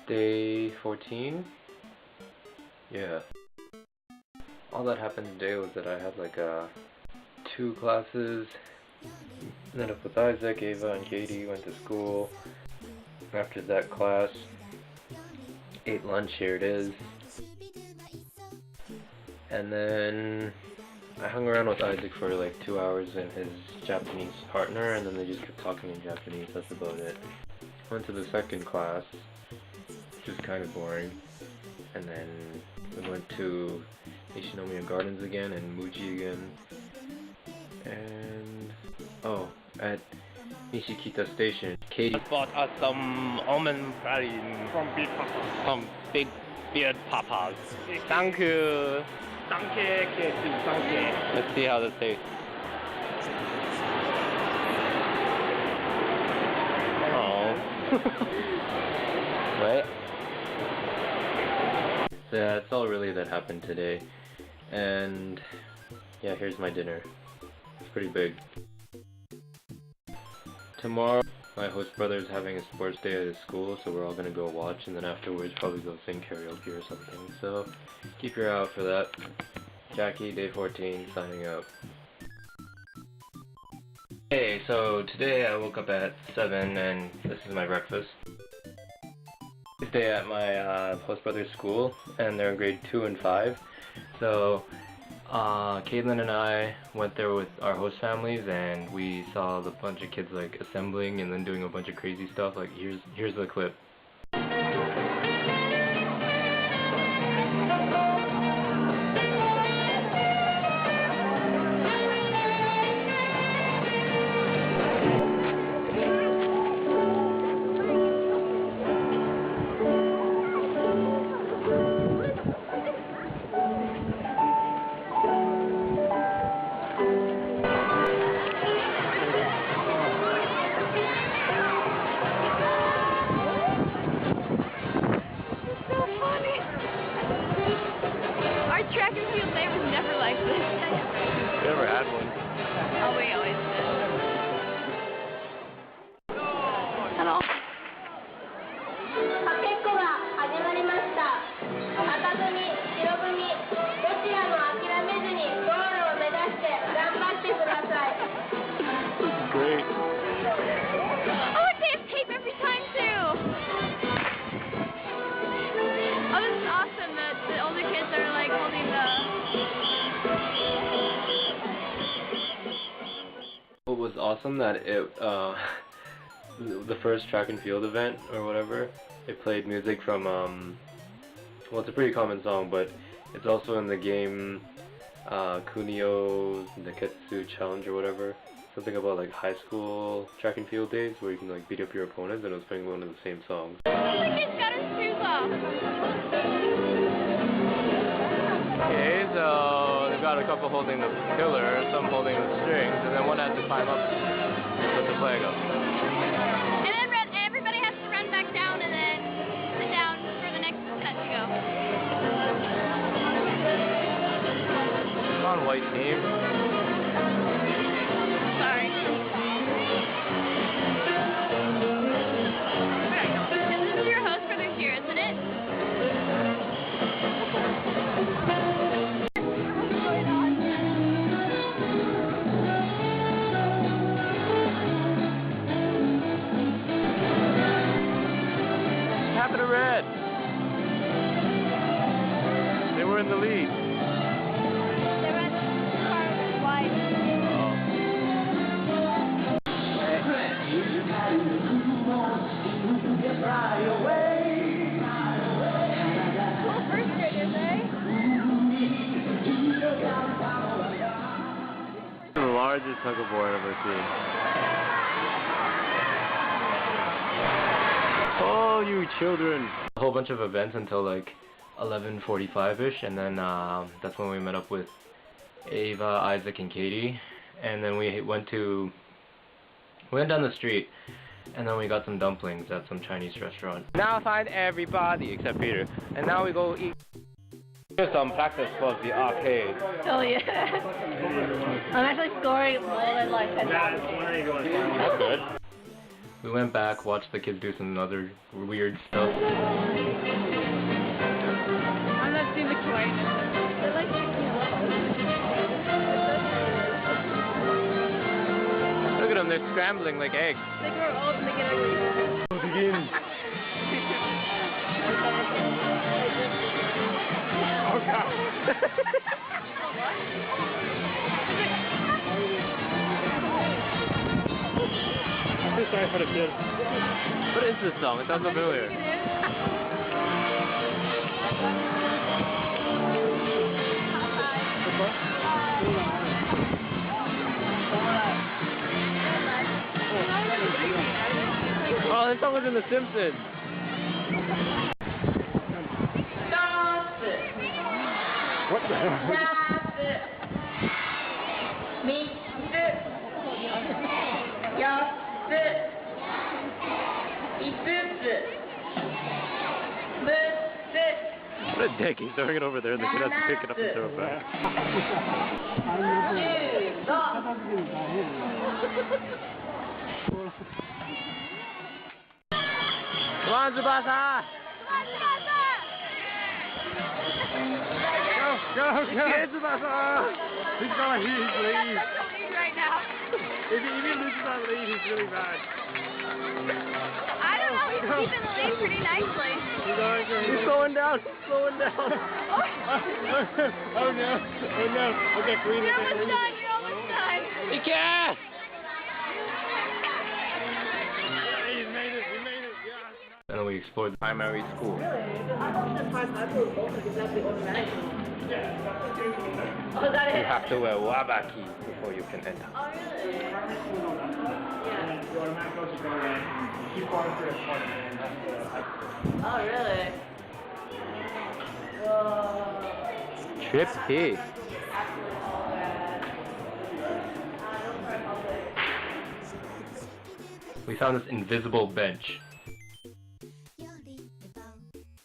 Day 14? Yeah. All that happened today was that I had like 2 classes. Ended up with Isaac, Ava, and Katie, went to school. After that class, ate lunch, here it is. And then I hung around with Isaac for like 2 hours and his Japanese partner, and then they just kept talking in Japanese. That's about it. Went to the second class, which was kind of boring. And then we went to Ishinomiya Gardens again and Muji again. And oh, at Nishikita Station, Katie bought us some almond praline from Big Papa. From Big Beard Papas. Thank you. Thank you. Let's see how this tastes. Oh. What? So yeah, that's all really that happened today. And yeah, here's my dinner. It's pretty big. Tomorrow, my host brother is having a sports day at his school, so we're all gonna go watch, and then afterwards probably go sing karaoke or something. So keep your eye out for that. Jacky, day 14, signing out. Hey, so today I woke up at 7 and this is my breakfast. Day at my host brother's school, and they're in grade 2 and 5. So Caitlin and I went there with our host families, and we saw the bunch of kids like assembling and then doing a bunch of crazy stuff. Like here's the clip. Track and field day was never like this. You never had one. Oh, we always did. Hello. かけっこが始まりました。赤組、白組、どちらも諦めずにゴールを目指して頑張ってください。Great. Oh, look, they have tape every time too. Oh, this is awesome that the older kids are like holding the... What was awesome that it, the first track and field event or whatever, it played music from, well, it's a pretty common song, but it's also in the game, Kunio Neketsu Challenge or whatever. Something about like high school track and field days where you can like beat up your opponents, and it was playing one of the same songs. Oh, the kid's got his shoes off. Okay, so they've got a couple holding the pillar, some holding the strings, and then one has to climb up and put the flag up. And then everybody has to run back down and then sit down for the next set to go. Come on, white team. Sorry. This is your host brother's here, isn't it? Half of the red. They were in the lead. The red part is white. Cool first graders, eh? The largest tug of war I've ever seen. Oh, you children! A whole bunch of events until like 11:45ish, and then that's when we met up with Ava, Isaac, and Katie, and then we went down the street, and then we got some dumplings at some Chinese restaurant. Now find everybody except Peter, and now we go eat. Here's some practice for the arcade. Oh yeah. I'm actually scoring more than like 10,000. That's good. We went back, watched the kids do some other weird stuff. I'm not seeing the quietness. They're like Look at them, they're scrambling like eggs. they grow old and they get ugly. Begin. Oh god. Sorry for the kid. What is this song? It sounds familiar. Oh, this song was in The Simpsons. What the hell? What a dick, he's throwing it over there and the kid has to pick it up and throw it back. Come on, Tsubasa! Go, get Tsubasa! He's gonna lead. Right now. If he loses that lead, he's really bad. I don't know, he's keeping the lead pretty nicely. He's slowing down, slowing down. Oh no, okay, Queen. You're almost done, you're almost done. He can! And then we explored the primary school. Oh, You have to wear wabaki before you can enter. Oh, really? Oh, really? Whoa. Trippy. We found this invisible bench.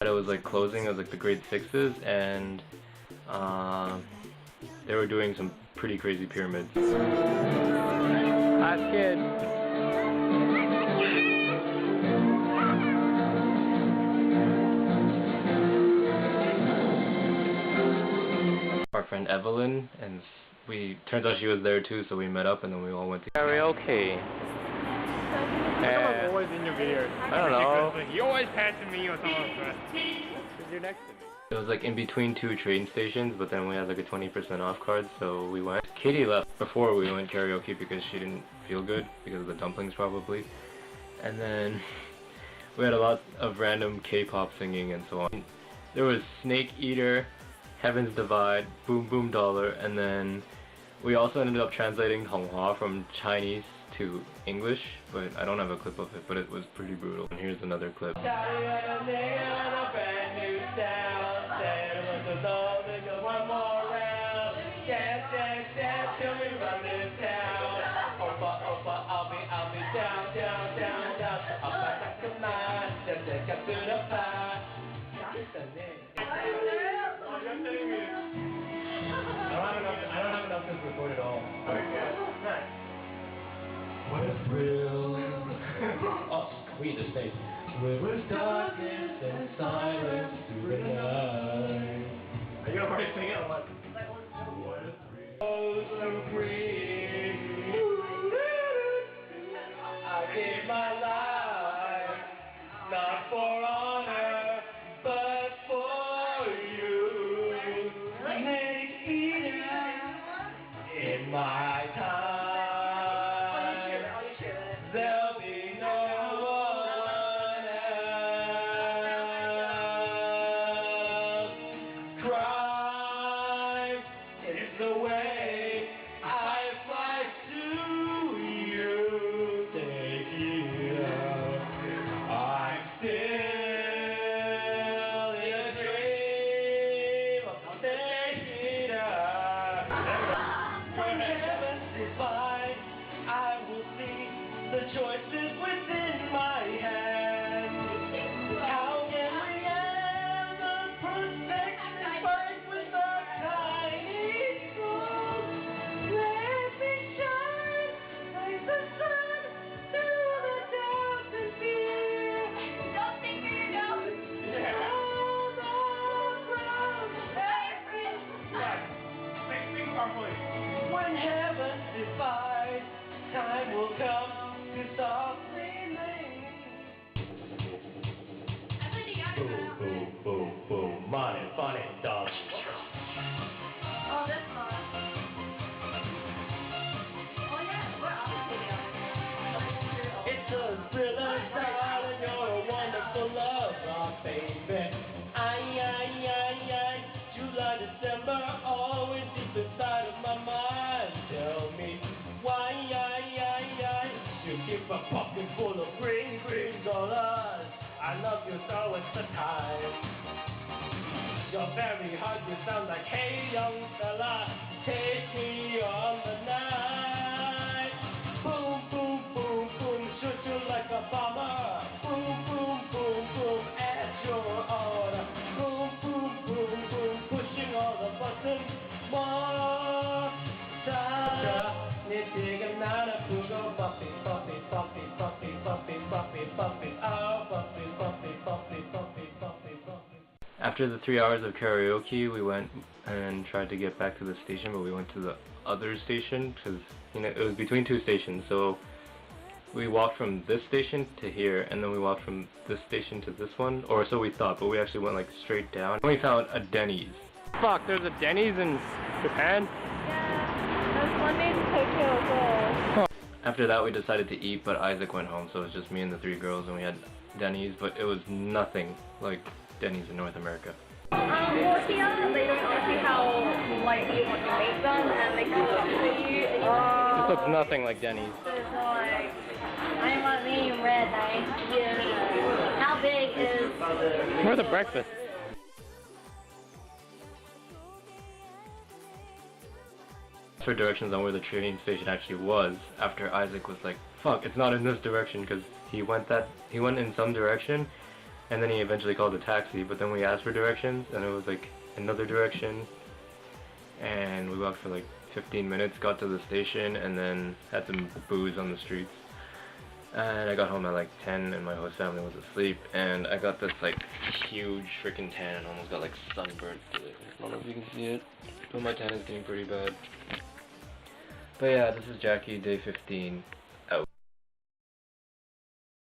It was like closing, it was like the grade 6s, and they were doing some pretty crazy pyramids. Last kid. Our friend Evelyn, and turns out she was there too, so we met up and then we all went to Karaoke. I'm always in your videos. I don't know. You always pan to me or someone else. You're next to me. It was like in between two train stations, but then we had like a 20% off card, so we went. Katie left before we went karaoke because she didn't feel good, because of the dumplings probably. And then we had a lot of random K-pop singing and so on. There was Snake Eater, Heaven's Divide, Boom Boom Dollar, and then we also ended up translating Honghua from Chinese to English, but I don't have a clip of it, but it was pretty brutal. And here's another clip. I don't have enough to record it all. What a thrill. Oh, we the stage. Where was darkness and silence through the night. Are you already singing it? What a thrill. So free. I gave my life, not for honor, but for you. Snake eater in my time. There'll be no one else. Crime is the way I fight to you. Take it out. I'm still baby. Ay, July, December, always deep inside of my mind. Tell me why, you keep a pocket full of green dollars. I love you so it's the time. You're very hard, you sound like, hey young fella, take me on the night. Boom, boom, boom, boom, shoot you like a bomber. Boom, boom, boom, boom, at your order. Boom, boom, boom, boom, pushing all the buttons. More time. Nittigen nära pugo, buffy, buffy, buffy, buffy, buffy, buffy, buffy, oh, buffy, buffy, buffy, buffy, buffy, buffy. After the 3 hours of karaoke, we went and tried to get back to the station, but we went to the other station because it was between 2 stations. So we walked from this station to here, and then we walked from this station to this one, or so we thought, but we actually went like straight down. And we found a Denny's. Fuck, there's a Denny's in Japan? Yeah, there's one named Tokyo as well. After that, we decided to eat, but Isaac went home, so it was just me and the 3 girls, and we had Denny's, but it was nothing like Denny's in North America. Well, here they don't ask you how you want to make them, and they cook them for you. And This looks nothing like Denny's. it's like, I want medium red, yeah. How big is? Where's the breakfast? For directions on where the train station actually was, after Isaac was like, fuck, it's not in this direction, because he went in some direction, and then he eventually called a taxi, but then we asked for directions, and it was like another direction, and we walked for like 15 minutes, got to the station, and then had some booze on the streets. And I got home at like 10, and my whole family was asleep, and I got this like huge freaking tan, and almost got like sunburned to it. I don't know if you can see it, but my tan is getting pretty bad. But yeah, this is Jacky, day 15.